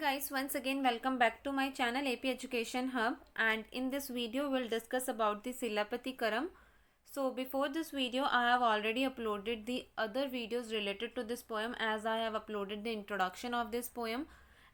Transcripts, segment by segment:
guys, once again welcome back to my channel AP Education Hub, and in this video we'll discuss about the Silapati Karam. So before this video I have already uploaded the other videos related to this poem, as I have uploaded the introduction of this poem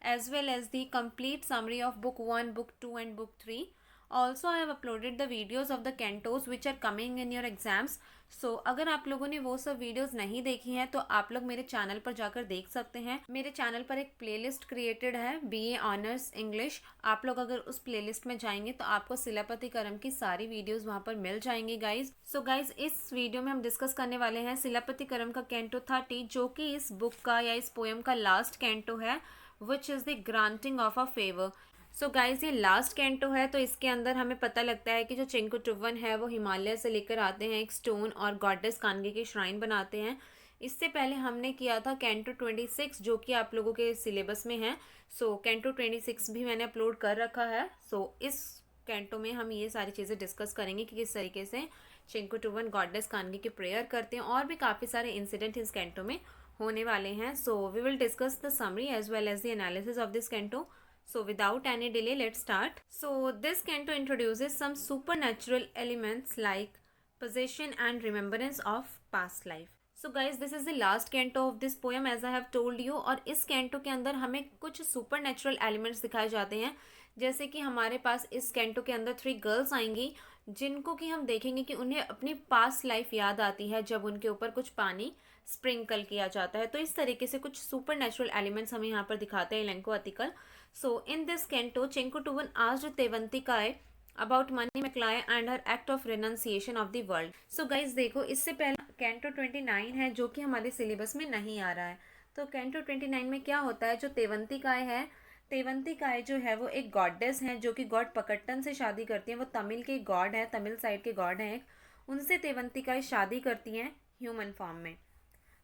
as well as the complete summary of book 1, book 2 and book 3. Also I have uploaded the videos of the cantos which are coming in your exams. So अगर आप लोगों ने वो सब videos नहीं देखी हैं तो आप लोग मेरे चैनल पर जाकर देख सकते हैं। मेरे चैनल पर एक प्लेलिस्ट क्रिएटेड है बीए ऑनर्स इंग्लिश। आप लोग अगर उस प्लेलिस्ट में जाएंगे तो आपको सिलापति करम की सारी वीडियोस वहां पर मिल जाएंगी गाइज। सो गाइज, इस वीडियो में हम डिस्कस करने वाले हैं सिलापति करम का कैंटो 30, जो कि इस बुक का या इस पोएम का लास्ट कैंटो है, which is the granting of a favour. So guys, ये लास्ट कैंटो है तो इसके अंदर हमें पता लगता है कि जो चिंकुटुवन है वो हिमालय से लेकर आते हैं एक स्टोन और गॉडेस कानगे की श्राइन बनाते हैं। इससे पहले हमने किया था कैंटो 26, जो कि आप लोगों के सिलेबस में है। सो कैंटो 26 भी मैंने अपलोड कर रखा है। सो इस कैंटो में हम ये सारी चीज़ें डिस्कस करेंगे कि किस तरीके से चिंकुटुवन गॉडेस कानगे की प्रेयर करते हैं, और भी काफ़ी सारे इंसिडेंट इस कैंटो में होने वाले हैं। So we will discuss the summary as well as the analysis of this canto. So without any delay, let's start. So this canto introduces some supernatural elements like possession and remembrance of past life. So guys, this is the last canto of this poem as I have told you. और इस canto के अंदर हमें कुछ supernatural elements दिखाए जाते हैं, जैसे कि हमारे पास इस कैंटो के अंदर 3 गर्ल्स आएंगी जिनको कि हम देखेंगे कि उन्हें अपनी पास्ट लाइफ याद आती है जब उनके ऊपर कुछ पानी स्प्रिंकल किया जाता है। तो इस तरीके से कुछ सुपर नेचुरल एलिमेंट्स हमें यहाँ पर दिखाते हैं Ilango article. So in this canto Chenkuttuvan asked Devanthikai about Mani Mekalai and her act of renunciation of the world. So guys देखो, इससे पहले कैंटो 29 है जो कि हमारे सिलेबस में नहीं आ रहा है। तो कैंटो 29 में क्या होता है, जो तेवंतिकाय है, तेवंतिकाय जो है वो एक गॉडेस है जो कि गॉड पकट्टन से शादी करती है। वो तमिल के गॉड है, तमिल साइड के गॉड हैं एक। उनसे तेवंतिकाय शादी करती हैं ह्यूमन फॉर्म में।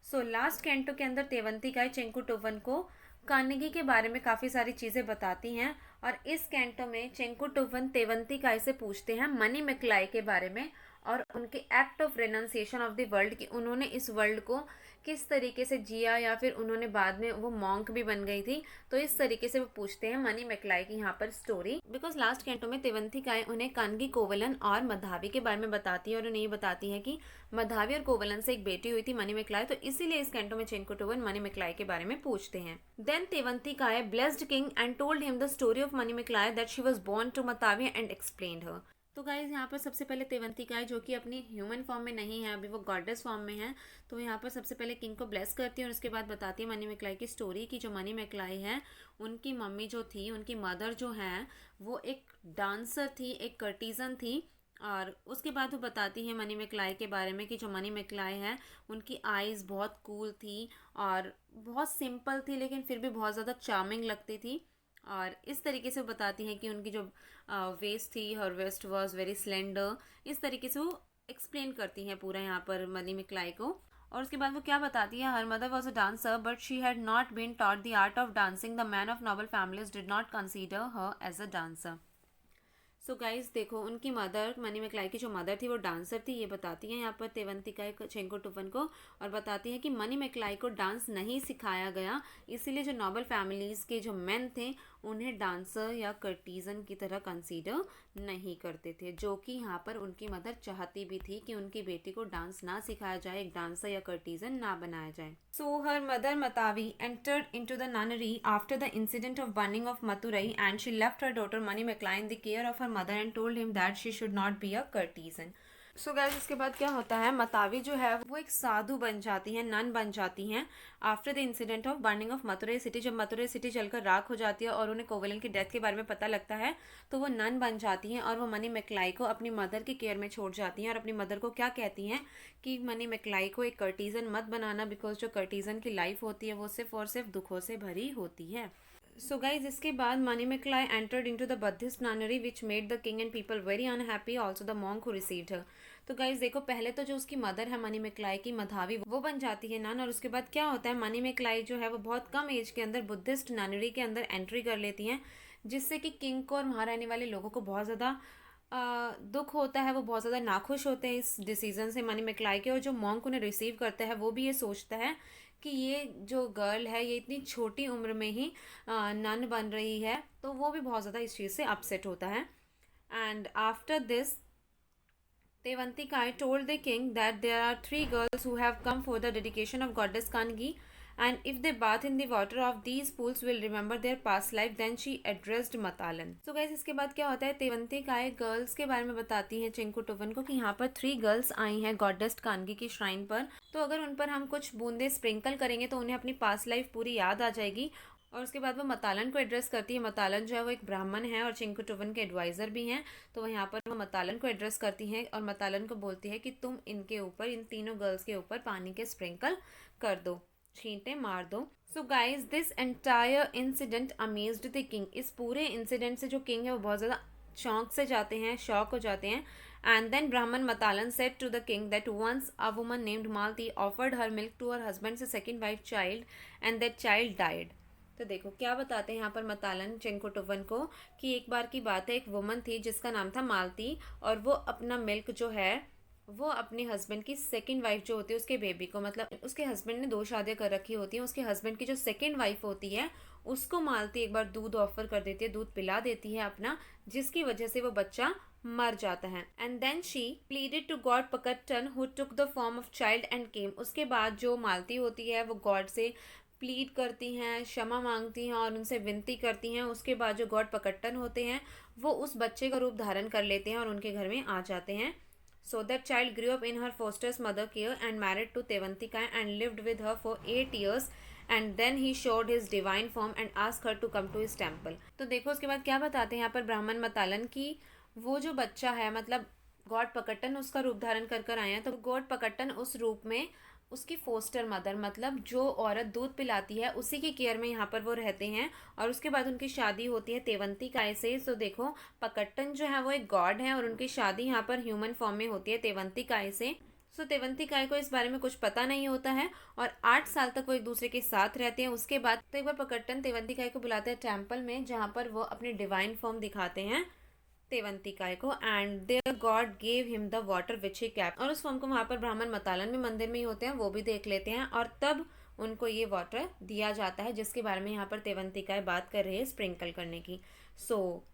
सो लास्ट कैंटो के अंदर तेवंतिकाय चिंकुटुवन को कानगी के बारे में काफ़ी सारी चीज़ें बताती हैं, और इस कैंटो में चिंकुटुवन तेवंतिकाय से पूछते हैं मनी मैक्लाय के बारे में और उनके act of renunciation of the world, कि उन्होंने इस वर्ल्ड को किस तरीके से जिया, या फिर उन्होंने बाद में वो मॉन्क भी बन गई थी। तो इस तरीके से वो पूछते हैं मनी मैक्लाय की यहाँ पर स्टोरी, बिकॉज लास्ट कैंटो में तेवंतिकाय उन्हें कानगी कोवलन और मधावी के बारे में बताती है, और उन्हें ये बताती है कि मधावी और कोवलन से एक बेटी हुई थी मनी मैक्लाय। तो इसीलिए इस कैंटो में चिंकुटुवन मनी मैक्लाय के बारे में पूछते हैं। Then Devanthikai blessed king and told him the story of Mani Mekalai that she was born to Madhavi and explained her. तो गाइज यहाँ पर सबसे पहले तेवंतिकाय, जो कि अपनी ह्यूमन फॉर्म में नहीं है, अभी वो गॉडेस फॉर्म में है, तो यहाँ पर सबसे पहले किंग को ब्लेस करती है और उसके बाद बताती है मनी मैक्लाय की स्टोरी, की जो मनी मैक्लाय है उनकी मम्मी जो थी, उनकी मदर जो है वो एक डांसर थी, एक कर्टिजन थी। और उसके बाद वो बताती है मनी मैक्लाय के बारे में कि जो मनी मैक्लाय है उनकी आईज़ बहुत कूल थी और बहुत सिंपल थी, लेकिन फिर भी बहुत ज़्यादा चार्मिंग लगती थी। और इस तरीके से बताती हैं कि उनकी जो वेस्ट थी, हर वेस्ट वॉज वेरी स्लेंडर। इस तरीके से वो एक्सप्लेन करती हैं पूरा यहाँ पर मनी मैक्लाय को। और उसके बाद वो क्या बताती है, her mother was a dancer but she had not been taught the art of dancing, the man of noble families did not consider her as a dancer. So guys देखो, उनकी मदर, मनी मैक्लाय की जो mother थी वो dancer थी, ये बताती हैं यहाँ पर तेवंतिकाय चिंकुटुवन को, और बताती है कि मनी मैक्लाय को डांस नहीं सिखाया गया, इसीलिए जो नोबल फैमिलीज़ के जो मेन थे उन्हें डांसर या कर्टिजन की तरह कंसीडर नहीं करते थे, जो कि यहाँ पर उनकी मदर चाहती भी थी कि उनकी बेटी को डांस ना सिखाया जाए, एक डांसर या कर्टिजन ना बनाया जाए। So her mother Madhavi entered into the nunnery after the incident of burning of Madurai and she left her daughter Mani Mekalai in the care of her mother and told him that she should not be a courtesan. So guys, इसके बाद क्या होता है, मतावी जो है वो एक साधु बन जाती हैं, नन बन जाती हैं after the incident of burning of Madurai city. जब मथुरई सिटी जलकर राख हो जाती है और उन्हें कोवलन की डेथ के बारे में पता लगता है तो वो नन बन जाती हैं और वो मनी मैक्लाय को अपनी मदर की केयर में छोड़ जाती हैं, और अपनी मदर को क्या कहती हैं कि मनी मैक्लाय को एक कर्टिजन मत बनाना, बिकॉज जो कर्टिजन की लाइफ होती है वो सिर्फ और सिर्फ दुखों से भरी होती है। सो गाइज, इसके बाद Mani Mekalai entered into the Buddhist nunnery which made the king and people very unhappy, also the monk who received her. तो गाइज देखो, पहले तो जो उसकी मदर है मनी मैक्लाय की, मधावी, वो बन जाती है नन, और उसके बाद क्या होता है, मनी मैक्लाय जो है वो बहुत कम एज के अंदर बुद्धिस्ट ननरी के अंदर एंट्री कर लेती हैं, जिससे कि किंग को और वहाँ रहने वाले लोगों को बहुत ज़्यादा दुख होता है। वो बहुत ज़्यादा नाखुश होते हैं इस डिसीज़न से मनी मैक्लाय के, और जो मॉन्क उन्हें रिसीव करता है वो भी ये सोचता है कि ये जो गर्ल है ये इतनी छोटी उम्र में ही नन बन रही है, तो वो भी बहुत ज़्यादा इस चीज़ से अपसेट होता है. And after this Tevantikai told the king that there are three girls who have come for the dedication of goddess Kangi, and if they bath in the water of these pools will remember their past life. Then she addressed Matalan. So guys, इसके बाद क्या होता है, तेवंतिकाय girls के बारे में बताती हैं चिंकुटुवन को कि यहाँ पर 3 गर्ल्स आई हैं गॉडेस कानगी की श्राइन पर, तो अगर उन पर हम कुछ बूंदे स्प्रिंकल करेंगे तो उन्हें अपनी पास्ट लाइफ पूरी याद आ जाएगी. और उसके बाद वो मतालन को एड्रेस करती है. मतालन जो है वो एक ब्राह्मण है और चिंकुटुवन के एडवाइज़र भी हैं. तो वो यहाँ पर वो मतालन को एड्रेस करती हैं और मतालन को बोलती है कि तुम इनके ऊपर, इन तीनों गर्ल्स के ऊपर पानी के स्प्रिंकल कर दो, छींटे मार दो. So guys, this entire incident amazed the king. इस पूरे इंसिडेंट से जो किंग है वो बहुत ज़्यादा चौंक से जाते हैं, शॉक हो जाते हैं. And then Brahman Matalan said to the king that once a woman named Malti offered her milk to her husband's second wife child and that child died. तो देखो क्या बताते हैं यहाँ पर मतालन चिंकुटुवन को कि एक बार की बात है, एक वुमन थी जिसका नाम था मालती, और वो अपना मिल्क जो है वो अपने हस्बैंड की सेकंड वाइफ जो होती है उसके बेबी को, मतलब उसके हस्बैंड ने 2 शादियाँ कर रखी होती हैं, उसके हस्बैंड की जो सेकंड वाइफ होती है उसको मालती एक बार दूध ऑफर कर देती है, दूध पिला देती है अपना, जिसकी वजह से वो बच्चा मर जाता है. And then she pleaded to God पकट्टन who took the form of child and came. उसके बाद जो मालती होती है वो गॉड से प्लीड करती हैं, क्षमा मांगती हैं और उनसे विनती करती हैं. उसके बाद जो गॉड पकट्टन होते हैं वो उस बच्चे का रूप धारण कर लेते हैं और उनके घर में आ जाते हैं. So that child grew up in her foster's mother care and married to Tevantika and lived with her for 8 years. And then he showed his divine form and asked her to come to his temple. तो देखो उसके बाद क्या बताते हैं यहाँ पर ब्राह्मण मतालन की, वो जो बच्चा है मतलब गॉड पकट्टन उसका रूप धारण कर कर आए हैं. तो गॉड पकट्टन उस रूप में उसकी फोस्टर मदर, मतलब जो औरत दूध पिलाती है उसी की केयर में यहाँ पर वो रहते हैं. और उसके बाद उनकी शादी होती है तेवंतिकाय से. सो देखो पकट्टन जो है वो एक गॉड है और उनकी शादी यहाँ पर ह्यूमन फॉर्म में होती है तेवंतिकाय से. सो तेवंतिकाय को इस बारे में कुछ पता नहीं होता है और 8 साल तक वो एक दूसरे के साथ रहते हैं. उसके बाद तो एक बार पकट्टन तेवंतिकाय को बुलाते हैं टेम्पल में, जहाँ पर वो अपनी डिवाइन फॉर्म दिखाते हैं तेवंतिकाय को. And there God gave him the water which he kept. और उस फॉर्म को वहाँ पर ब्राह्मण मतालन भी मंदिर में ही होते हैं, वो भी देख लेते हैं और तब उनको ये वाटर दिया जाता है जिसके बारे में यहाँ पर तेवंतिकाय बात कर रही है स्प्रिंकल करने की. सो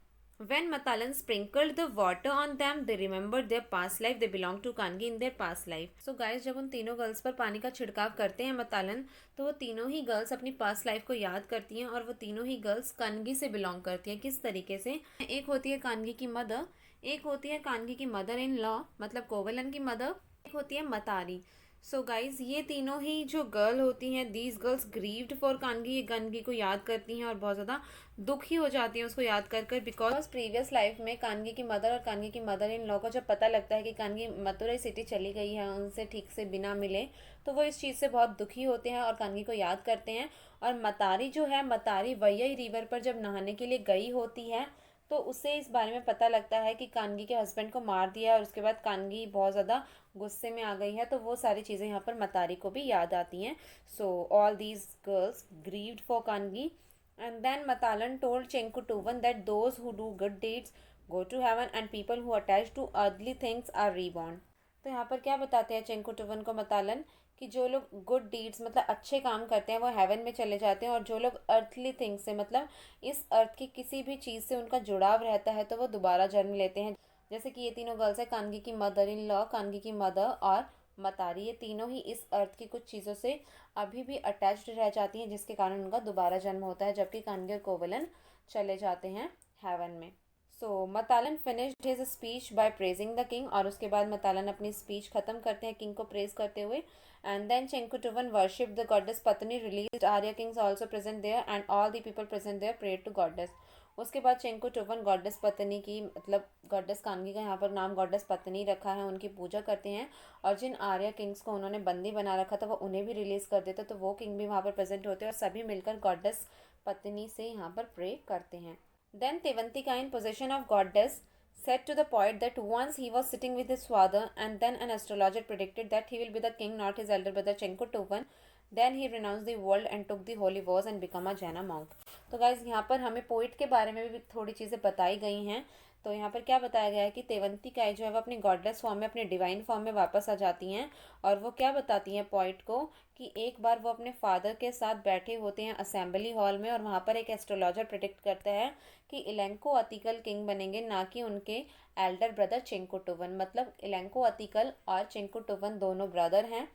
when Matalan sprinkled the water on them, they remembered their past life. They belonged to Kangi in their past life. So guys, जब उन तीनों गर्ल्स पर पानी का छिड़काव करते हैं मतालन, तो वो तीनों ही गर्ल्स अपनी पास्ट लाइफ को याद करती हैं और वो तीनों ही गर्ल्स कानगी से बिलोंग करती हैं. किस तरीके से? एक होती है कानगी की मदर, एक होती है कानगी की मदर इन लॉ मतलब कोवलन की मदर, एक होती है मतारी. सो गाइज, ये तीनों ही जो गर्ल होती हैं, दीज गर्ल्स ग्रीव्ड फॉर कानगी, ये कानगी को याद करती हैं और बहुत ज़्यादा दुखी हो जाती हैं उसको याद कर कर, बिकॉज प्रीवियस लाइफ में कानगी की मदर और कानगी की मदर इन लॉ को जब पता लगता है कि कानगी मथुरई सिटी चली गई है उनसे ठीक से बिना मिले, तो वो इस चीज़ से बहुत दुखी होते हैं और कानगी को याद करते हैं. और मतारी जो है, मतारी वैयाई रिवर पर जब नहाने के लिए गई होती है तो उसे इस बारे में पता लगता है कि कानगी के हस्बैंड को मार दिया और उसके बाद कानगी बहुत ज़्यादा गुस्से में आ गई है, तो वो सारी चीज़ें यहाँ पर मतारी को भी याद आती हैं. So all these girls grieved for Kannagi. And then Matalan told Chenkuttuvan that those who do good deeds go to heaven and people who attach to earthly things are reborn. तो यहाँ पर क्या बताते हैं चिंकुटुवन को मतालन कि जो लोग गुड डीड्स मतलब अच्छे काम करते हैं वो हेवन में चले जाते हैं, और जो लोग अर्थली थिंग्स से मतलब इस अर्थ की किसी भी चीज़ से उनका जुड़ाव रहता है तो वो दोबारा जन्म लेते हैं. जैसे कि ये तीनों गर्ल्स है, कानगी की मदर इन लॉ, कानगी की मदर और मतारी, ये तीनों ही इस अर्थ की कुछ चीज़ों से अभी भी अटैच्ड रह जाती हैं जिसके कारण उनका दोबारा जन्म होता है, जबकि कानगी और कोवलन चले जाते हैं हेवन में. So Matalan finished his speech by praising the king. और उसके बाद मतालन अपनी स्पीच खत्म करते हैं किंग को प्रेज करते हुए. And then Chenkutuvan worshipped the goddess Patni, released Arya kings also present there, and all the people present there prayed to goddess. उसके बाद चेंकुटुवन गॉडेस पत्नी की मतलब गॉडेस कानगी का यहाँ पर नाम गॉडेस पत्नी रखा है, उनकी पूजा करते हैं. और जिन आर्या किंग्स को उन्होंने बंदी बना रखा था वो उन्हें भी रिलीज कर देते, तो वो किंग भी वहाँ पर प्रेजेंट होते हैं और सभी मिलकर गॉडेस पत्नी से यहाँ पर प्रे करते हैं. Then Devanthika in possession of goddess said to the poet that once he was sitting with his father and then an astrologer predicted that he will be the king, not his elder brother Chenkutuvan. Then he renounced the world and took the holy vows and become a Jaina monk. तो guys यहाँ पर हमें poet के बारे में भी थोड़ी चीज़ें बताई गई हैं. तो यहाँ पर क्या बताया गया है कि तेवंतिकाएं जो है वो अपनी गॉडलेस फॉर्म में, अपने डिवाइन फॉर्म में वापस आ जाती हैं और वो क्या बताती हैं पॉइंट को कि एक बार वो अपने फादर के साथ बैठे होते हैं असेंबली हॉल में और वहाँ पर एक एस्ट्रोलॉजर प्रिडिक्ट करता है कि इलेंको अतिकल किंग बनेंगे, ना कि उनके एल्डर ब्रदर चिंकुटुवन। मतलब इलेंको अतिकल और चिंकुटुवन दोनों ब्रदर हैं।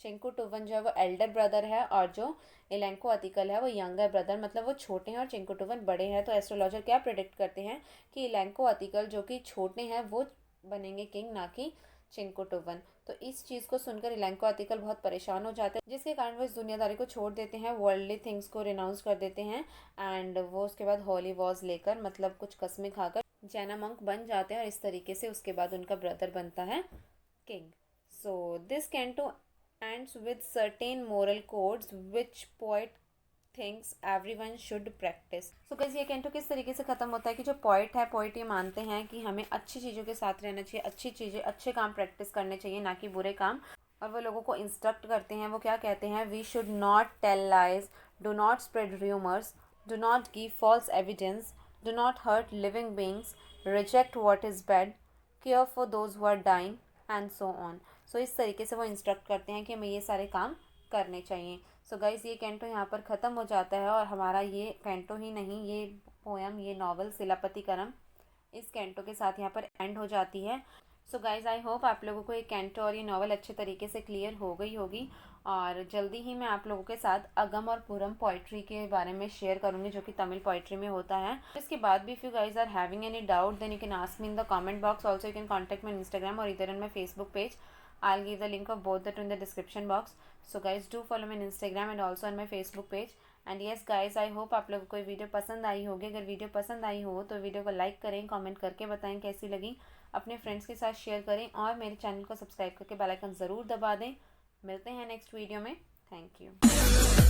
चिंकुटुवन जो है वो एल्डर ब्रदर है और जो इलेंको अतिकल है वो यंगर ब्रदर, मतलब वो छोटे हैं और चिंकुटुवन बड़े हैं। तो एस्ट्रोलॉजर क्या प्रिडिक्ट करते हैं कि इलेंको अतिकल जो कि छोटे हैं वो बनेंगे किंग, ना कि चिंकुटुवन। तो इस चीज़ को सुनकर इलेंको अतिकल बहुत परेशान हो जाते हैं, जिसके कारण वो इस दुनियादारी को छोड़ देते हैं, वर्ल्डली थिंग्स को रिनाउंस कर देते हैं एंड वो उसके बाद होली वॉर्स लेकर, मतलब कुछ कस्में खाकर जैना मंक बन जाते हैं और इस तरीके से उसके बाद उनका ब्रदर बनता है king. So this canto ends with certain moral codes which poet thinks everyone should practice। So guys, ये कैंटो किस तरीके से ख़त्म होता है कि जो पोइट है, पोइट ये मानते हैं कि हमें अच्छी चीज़ों के साथ रहना चाहिए, अच्छी चीज़ें, अच्छे काम प्रैक्टिस करने चाहिए, ना कि बुरे काम। और वो लोगों को इंस्ट्रक्ट करते हैं, वो क्या कहते हैं, we should not tell lies, do not spread rumours, do not give false evidence, do not hurt living beings, reject what is bad, care for those who are dying and so on. So इस तरीके से वो instruct करते हैं कि हमें ये सारे काम करने चाहिए। सो गाइस, ये कैंटो यहाँ पर ख़त्म हो जाता है और हमारा ये कैंटो ही नहीं, ये पोएम, ये नॉवल सिलापतिकरम इस कैंटो के साथ यहाँ पर एंड हो जाती है। सो गाइज, आई होप आप लोगों को ये कैंटो और ये नॉवल अच्छे तरीके से क्लियर हो गई होगी और जल्दी ही मैं आप लोगों के साथ अगम और पुरम पोइट्री के बारे में शेयर करूंगी, जो कि तमिल पोइट्री में होता है। इसके बाद भी if you guys are having any doubt then you can ask me in the comment box. Also you can contact me Instagram और इधर in my Facebook page. I'll give the link of both the two in the description box. So guys, do follow me on Instagram and also on my Facebook page. And yes guys, I hope आप लोगों को ये video पसंद आई होगी। अगर video पसंद आई हो तो वीडियो को लाइक करें, कमेंट करके बताएं कैसी लगी, अपने फ्रेंड्स के साथ शेयर करें और मेरे चैनल को सब्सक्राइब करके बेल आइकन ज़रूर दबा दें। मिलते हैं नेक्स्ट वीडियो में। Thank you.